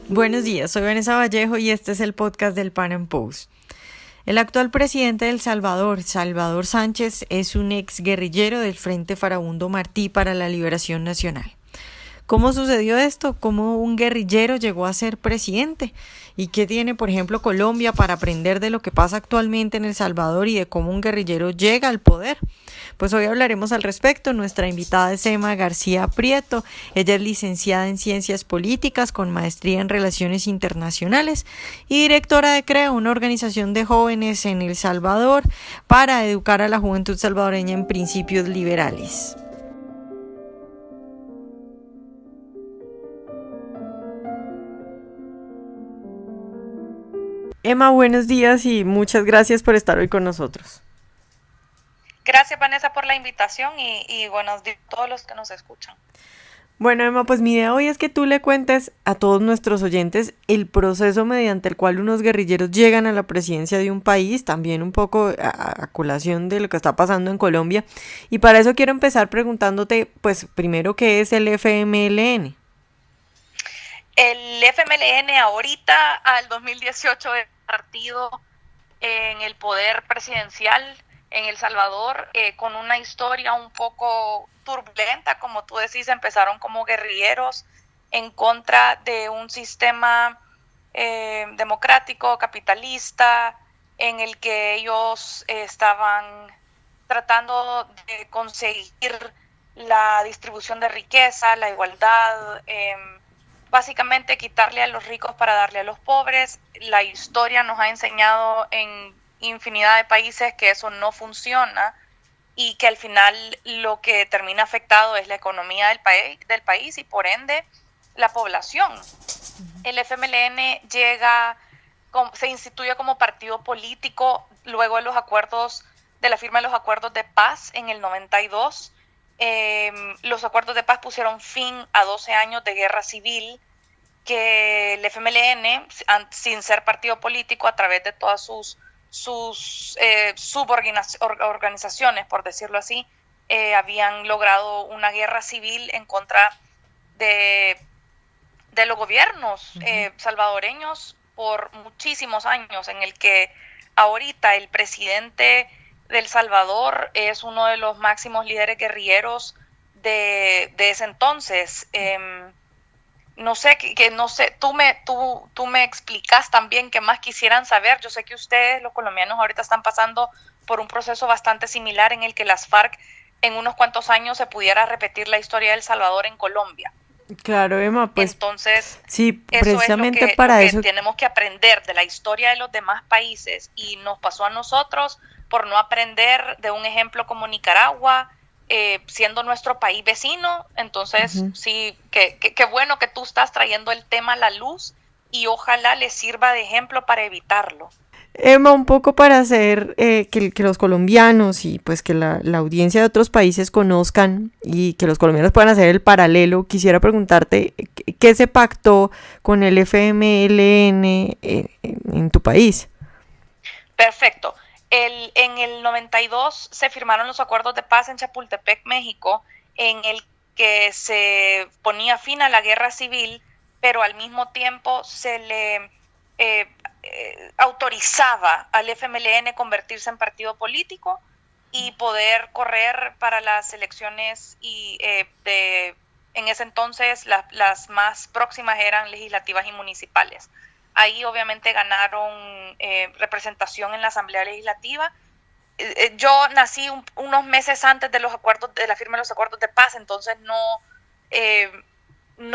Buenos días, soy Vanessa Vallejo y este es el podcast del Pan Am Post. El actual presidente de El Salvador, Salvador Sánchez, es un ex guerrillero del Frente Farabundo Martí para la Liberación Nacional. ¿Cómo sucedió esto? ¿Cómo un guerrillero llegó a ser presidente? ¿Y qué tiene, por ejemplo, Colombia para aprender de lo que pasa actualmente en El Salvador y de cómo un guerrillero llega al poder? Pues hoy hablaremos al respecto. Nuestra invitada es Emma García Prieto. Ella es licenciada en Ciencias Políticas con maestría en Relaciones Internacionales y directora de CREO, una organización de jóvenes en El Salvador para educar a la juventud salvadoreña en principios liberales. Emma, buenos días y muchas gracias por estar hoy con nosotros. Gracias, Vanessa, por la invitación y buenos días a todos los que nos escuchan. Bueno, Emma, pues mi idea hoy es que tú le cuentes a todos nuestros oyentes el proceso mediante el cual unos guerrilleros llegan a la presidencia de un país, también un poco a colación de lo que está pasando en Colombia. Y para eso quiero empezar preguntándote, pues primero, ¿qué es el FMLN? El FMLN ahorita, al 2018, es partido en el poder presidencial en El Salvador, con una historia un poco turbulenta, como tú decís. Empezaron como guerrilleros en contra de un sistema democrático, capitalista, en el que ellos estaban tratando de conseguir la distribución de riqueza, la igualdad, básicamente quitarle a los ricos para darle a los pobres. La historia nos ha enseñado en infinidad de países que eso no funciona y que al final lo que termina afectado es la economía del país y por ende la población. El FMLN se instituye como partido político luego de los acuerdos, de la firma de los acuerdos de paz en el 92. Los acuerdos de paz pusieron fin a 12 años de guerra civil que el FMLN, sin ser partido político, a través de todas sus suborganizaciones, por decirlo así, habían logrado una guerra civil en contra de los gobiernos salvadoreños por muchísimos años, en el que ahorita el presidente de El Salvador es uno de los máximos líderes guerrilleros de ese entonces. No sé, tú me explicas también qué más quisieran saber. Yo sé que ustedes, los colombianos, ahorita están pasando por un proceso bastante similar en el que las FARC en unos cuantos años se pudiera repetir la historia de El Salvador en Colombia. Claro, Emma, pues Entonces, sí, eso es precisamente lo para que eso. tenemos que aprender de la historia de los demás países, y nos pasó a nosotros por no aprender de un ejemplo como Nicaragua, siendo nuestro país vecino. Entonces, sí, qué bueno que tú estás trayendo el tema a la luz y ojalá les sirva de ejemplo para evitarlo. Emma, un poco para hacer que los colombianos y pues que la audiencia de otros países conozcan y que los colombianos puedan hacer el paralelo, quisiera preguntarte qué se pactó con el FMLN en tu país. Perfecto. En el 92 se firmaron los acuerdos de paz en Chapultepec, México, en el que se ponía fin a la guerra civil, pero al mismo tiempo se le autorizaba al FMLN convertirse en partido político y poder correr para las elecciones en ese entonces las más próximas eran legislativas y municipales. Ahí obviamente ganaron representación en la Asamblea Legislativa. Yo nací unos meses antes de la firma de los acuerdos de paz, entonces no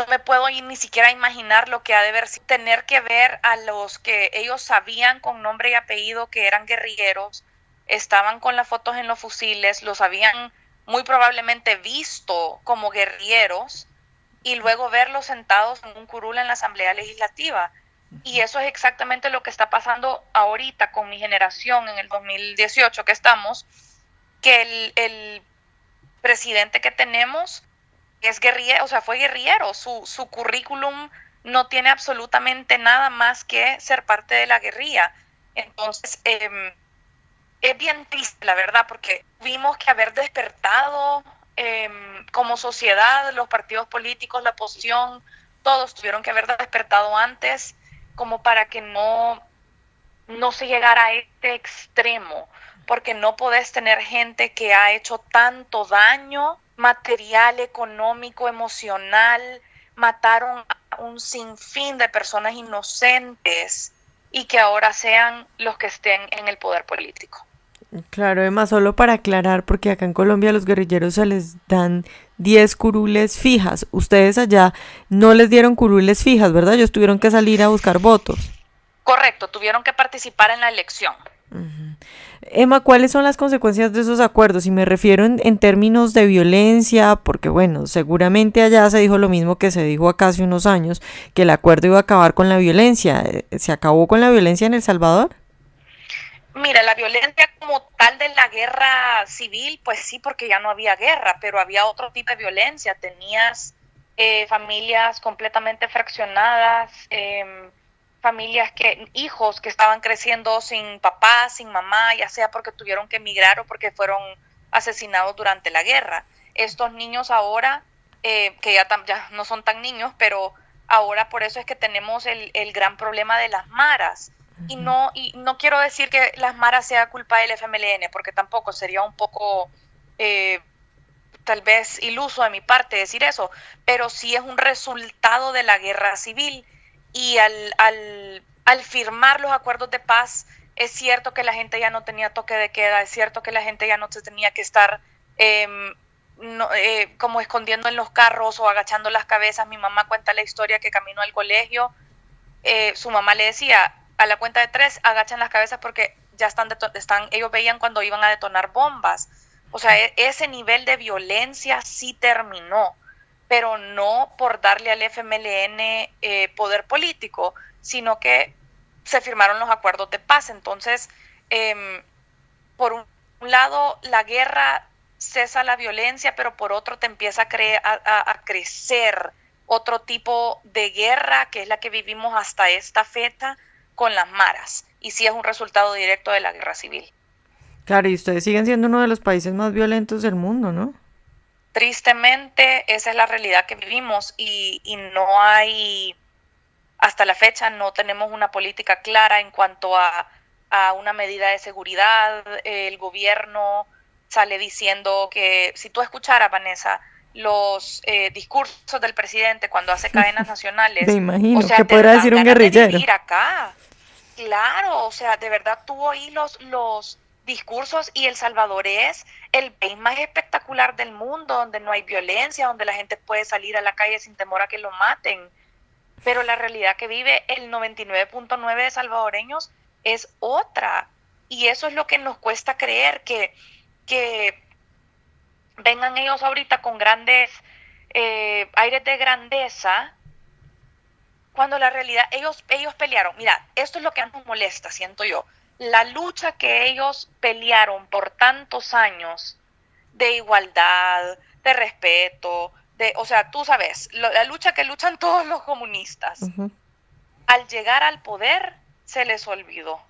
me puedo ni siquiera imaginar lo que ha de tener que ver a los que ellos sabían con nombre y apellido que eran guerrilleros, estaban con las fotos en los fusiles, los habían muy probablemente visto como guerrilleros, y luego verlos sentados en un curul en la Asamblea Legislativa. Y eso es exactamente lo que está pasando ahorita con mi generación en el 2018 que estamos, que el presidente que tenemos es guerrillero, o sea, fue guerrillero. Su currículum no tiene absolutamente nada más que ser parte de la guerrilla. Entonces, es bien triste, la verdad, porque tuvimos que haber despertado como sociedad, los partidos políticos, la oposición, todos tuvieron que haber despertado antes como para que no se llegara a este extremo, porque no podés tener gente que ha hecho tanto daño material, económico, emocional, mataron a un sinfín de personas inocentes y que ahora sean los que estén en el poder político. Claro, además, solo para aclarar, porque acá en Colombia a los guerrilleros se les dan 10 curules fijas. Ustedes allá no les dieron curules fijas, ¿verdad? Ellos tuvieron que salir a buscar votos. Correcto, tuvieron que participar en la elección. Emma, ¿cuáles son las consecuencias de esos acuerdos? Y me refiero en términos de violencia, porque bueno, seguramente allá se dijo lo mismo que se dijo acá hace unos años, que el acuerdo iba a acabar con la violencia. ¿Se acabó con la violencia en El Salvador? Mira, la violencia como tal de la guerra civil, pues sí, porque ya no había guerra, pero había otro tipo de violencia. Tenías familias completamente fraccionadas, familias hijos que estaban creciendo sin papá, sin mamá, ya sea porque tuvieron que emigrar o porque fueron asesinados durante la guerra. Estos niños ahora, que ya no son tan niños, pero ahora por eso es que tenemos el gran problema de las maras. Y no quiero decir que las maras sea culpa del FMLN, porque tampoco sería un poco tal vez iluso de mi parte decir eso, pero sí es un resultado de la guerra civil. Y al firmar los acuerdos de paz, es cierto que la gente ya no tenía toque de queda, es cierto que la gente ya no se tenía que estar como escondiendo en los carros o agachando las cabezas. Mi mamá cuenta la historia que caminó al colegio, su mamá le decía, a la cuenta de 3 agachan las cabezas porque ya ellos veían cuando iban a detonar bombas. O sea, ese nivel de violencia sí terminó, pero no por darle al FMLN poder político, sino que se firmaron los acuerdos de paz. Entonces, por un lado, la guerra cesa la violencia, pero por otro te empieza a crecer otro tipo de guerra, que es la que vivimos hasta esta fecha con las maras, y sí es un resultado directo de la guerra civil. Claro, y ustedes siguen siendo uno de los países más violentos del mundo, ¿no? Tristemente, esa es la realidad que vivimos y no hay, hasta la fecha, no tenemos una política clara en cuanto a una medida de seguridad. El gobierno sale diciendo que, si tú escucharas, Vanessa, los discursos del presidente cuando hace cadenas nacionales, me imagino, o sea, ¿qué podrá decir un guerrillero? De vivir acá. Claro, o sea, de verdad tuvo ahí los discursos, y El Salvador es el país más espectacular del mundo, donde no hay violencia, donde la gente puede salir a la calle sin temor a que lo maten. Pero la realidad que vive el 99.9 de salvadoreños es otra. Y eso es lo que nos cuesta creer, que vengan ellos ahorita con grandes aires de grandeza, cuando la realidad, ellos pelearon. Mira, esto es lo que nos molesta, siento yo. La lucha que ellos pelearon por tantos años de igualdad, de respeto, o sea, tú sabes, la lucha que luchan todos los comunistas. Al llegar al poder, se les olvidó.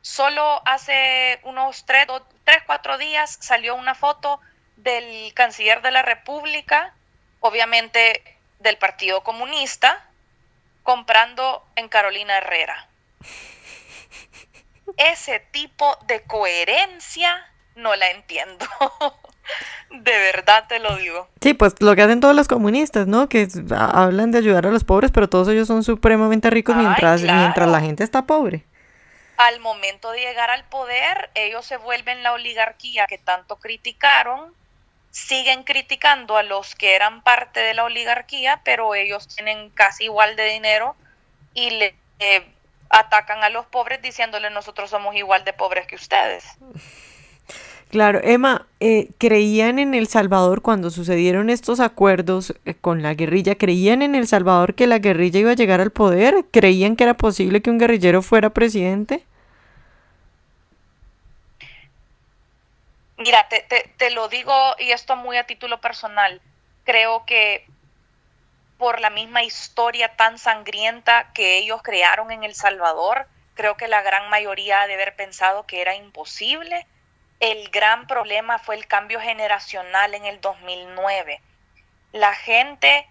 Solo hace unos 4 días salió una foto del canciller de la República, obviamente del Partido Comunista, comprando en Carolina Herrera. Ese tipo de coherencia no la entiendo. De verdad te lo digo. Sí, pues lo que hacen todos los comunistas, ¿no? Que hablan de ayudar a los pobres, pero todos ellos son supremamente ricos mientras la gente está pobre. Al momento de llegar al poder, ellos se vuelven la oligarquía que tanto criticaron, siguen criticando a los que eran parte de la oligarquía, pero ellos tienen casi igual de dinero y le atacan a los pobres diciéndole: nosotros somos igual de pobres que ustedes. Claro, Emma, ¿creían en El Salvador cuando sucedieron estos acuerdos con la guerrilla? ¿Creían en El Salvador que la guerrilla iba a llegar al poder? ¿Creían que era posible que un guerrillero fuera presidente? Mira, te lo digo, y esto muy a título personal, creo que por la misma historia tan sangrienta que ellos crearon en El Salvador, creo que la gran mayoría ha de haber pensado que era imposible. El gran problema fue el cambio generacional en el 2009. La gente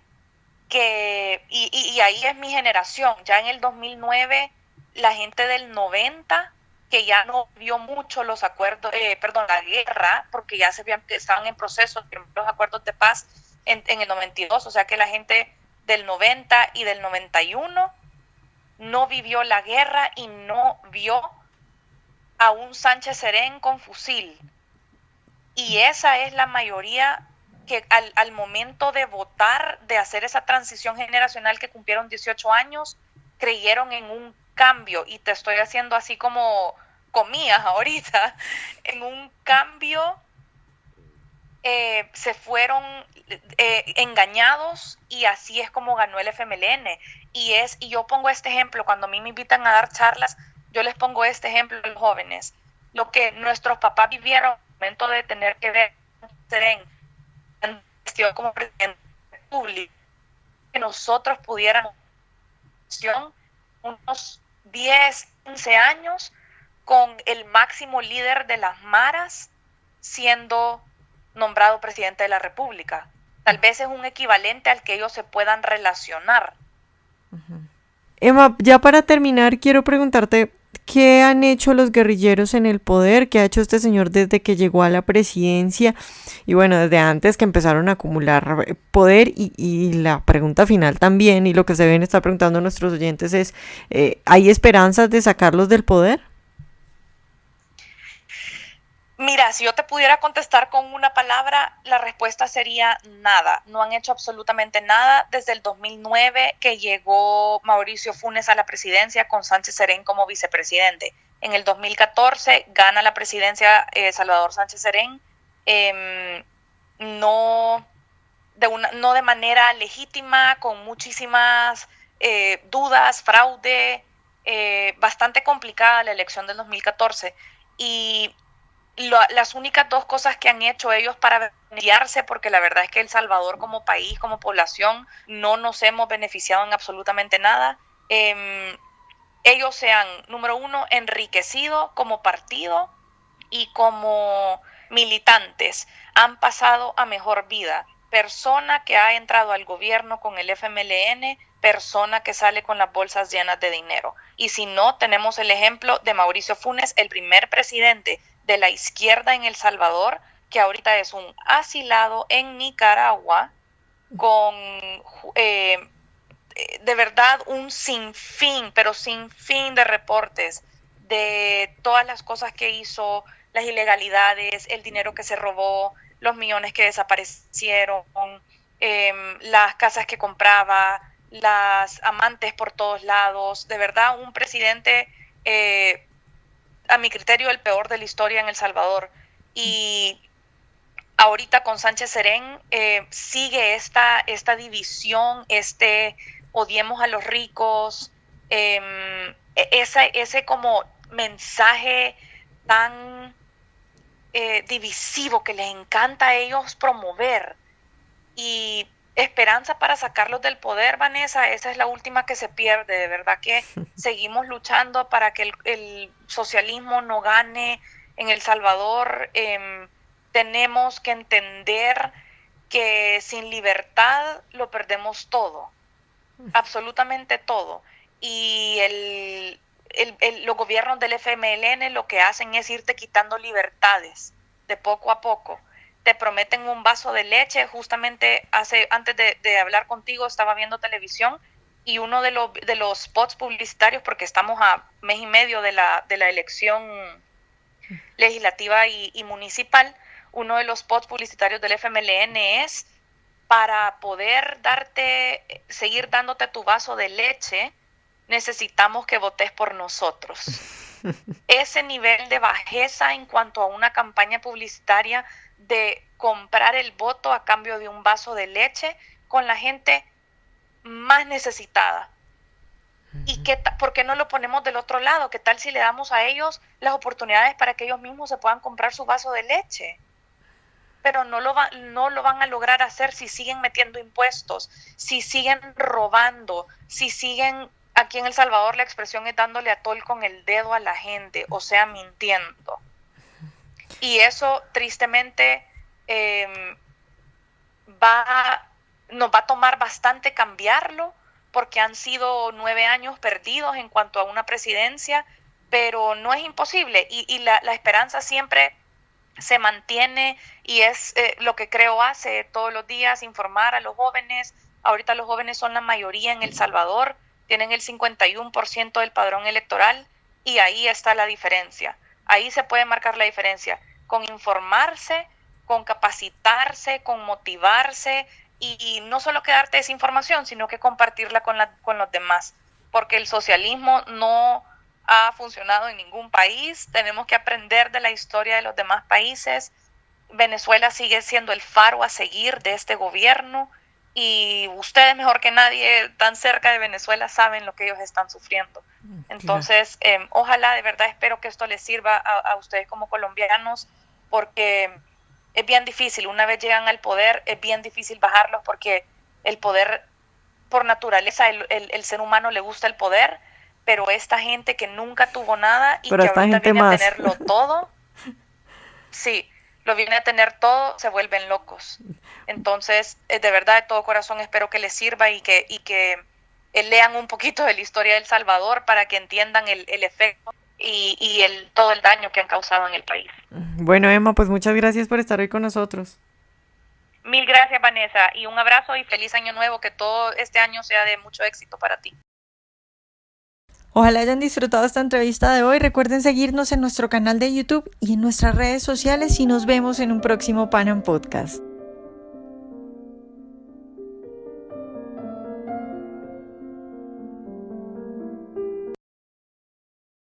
y ahí es mi generación. Ya en el 2009, la gente del 90, que ya no vio mucho los acuerdos, la guerra, porque ya se veían que estaban en proceso los acuerdos de paz en el 92, o sea que la gente del 90 y del 91 no vivió la guerra y no vio a un Sánchez Serén con fusil. Y esa es la mayoría que al momento de votar, de hacer esa transición generacional que cumplieron 18 años, creyeron en un cambio. Y te estoy haciendo así como comillas ahorita, en un cambio. Se fueron engañados y así es como ganó el FMLN. Y yo pongo este ejemplo, cuando a mí me invitan a dar charlas, yo les pongo este ejemplo a los jóvenes. Lo que nuestros papás vivieron al momento de tener que ver como presidente de la República, que nosotros pudiéramos unos 10, 15 años con el máximo líder de las maras siendo nombrado presidente de la República. Tal vez es un equivalente al que ellos se puedan relacionar. Emma, ya para terminar, quiero preguntarte, ¿qué han hecho los guerrilleros en el poder? ¿Qué ha hecho este señor desde que llegó a la presidencia? Y bueno, desde antes que empezaron a acumular poder. Y la pregunta final también, y lo que se deben estar preguntando nuestros oyentes es, ¿hay esperanzas de sacarlos del poder? Mira, si yo te pudiera contestar con una palabra, la respuesta sería nada. No han hecho absolutamente nada desde el 2009 que llegó Mauricio Funes a la presidencia con Sánchez Serén como vicepresidente. En el 2014 gana la presidencia Salvador Sánchez Serén, no de manera legítima, con muchísimas dudas, fraude, bastante complicada la elección del 2014. Y las únicas dos cosas que han hecho ellos para beneficiarse, porque la verdad es que El Salvador como país, como población, no nos hemos beneficiado en absolutamente nada. Ellos se han, número uno, enriquecido como partido y como militantes. Han pasado a mejor vida. Persona que ha entrado al gobierno con el FMLN, persona que sale con las bolsas llenas de dinero. Y si no, tenemos el ejemplo de Mauricio Funes, el primer presidente de la izquierda en El Salvador, que ahorita es un asilado en Nicaragua, con de verdad un sinfín, pero sinfín de reportes de todas las cosas que hizo, las ilegalidades, el dinero que se robó, los millones que desaparecieron, las casas que compraba, las amantes por todos lados. De verdad, un presidente, a mi criterio, el peor de la historia en El Salvador. Y ahorita con Sánchez Serén sigue esta división, odiemos a los ricos, ese como mensaje tan divisivo que les encanta a ellos promover. Y esperanza para sacarlos del poder, Vanessa, esa es la última que se pierde. De verdad que seguimos luchando para que el socialismo no gane en El Salvador. Tenemos que entender que sin libertad lo perdemos todo, absolutamente todo. Y los gobiernos del FMLN lo que hacen es irte quitando libertades de poco a poco. Te prometen un vaso de leche. Justamente antes de hablar contigo estaba viendo televisión y uno de los spots publicitarios, porque estamos a mes y medio de la elección legislativa y municipal, uno de los spots publicitarios del FMLN es: para poder seguir dándote tu vaso de leche, necesitamos que votes por nosotros. Ese nivel de bajeza en cuanto a una campaña publicitaria de comprar el voto a cambio de un vaso de leche con la gente más necesitada. ¿Y por qué no lo ponemos del otro lado? ¿Qué tal si le damos a ellos las oportunidades para que ellos mismos se puedan comprar su vaso de leche? Pero no lo van a lograr hacer si siguen metiendo impuestos, si siguen robando, si siguen, aquí en El Salvador la expresión es dándole atol con el dedo a la gente, o sea, mintiendo. Y eso tristemente va nos va a tomar bastante cambiarlo, porque han sido 9 años perdidos en cuanto a una presidencia, pero no es imposible, y la esperanza siempre se mantiene, y es lo que creo hace todos los días, informar a los jóvenes. Ahorita los jóvenes son la mayoría en El Salvador, tienen el 51% del padrón electoral, y ahí está la diferencia. Ahí se puede marcar la diferencia, con informarse, con capacitarse, con motivarse, y no solo quedarte esa información, sino que compartirla con los demás, porque el socialismo no ha funcionado en ningún país. Tenemos que aprender de la historia de los demás países. Venezuela sigue siendo el faro a seguir de este gobierno, y ustedes mejor que nadie, tan cerca de Venezuela, saben lo que ellos están sufriendo. Entonces, ojalá, de verdad espero que esto les sirva a ustedes como colombianos, porque es bien difícil. Una vez llegan al poder, es bien difícil bajarlos, porque el poder, por naturaleza, el ser humano le gusta el poder, pero esta gente que nunca tuvo nada y pero que ahorita viene más a tenerlo todo, sí, lo viene a tener todo, se vuelven locos. Entonces, de verdad, de todo corazón, espero que les sirva, y que lean un poquito de la historia de El Salvador para que entiendan el efecto y todo el daño que han causado en el país. Bueno, Emma, pues muchas gracias por estar hoy con nosotros. Mil gracias, Vanessa, y un abrazo y feliz año nuevo, que todo este año sea de mucho éxito para ti. Ojalá hayan disfrutado esta entrevista de hoy. Recuerden seguirnos en nuestro canal de YouTube y en nuestras redes sociales, y nos vemos en un próximo Pan Am Podcast.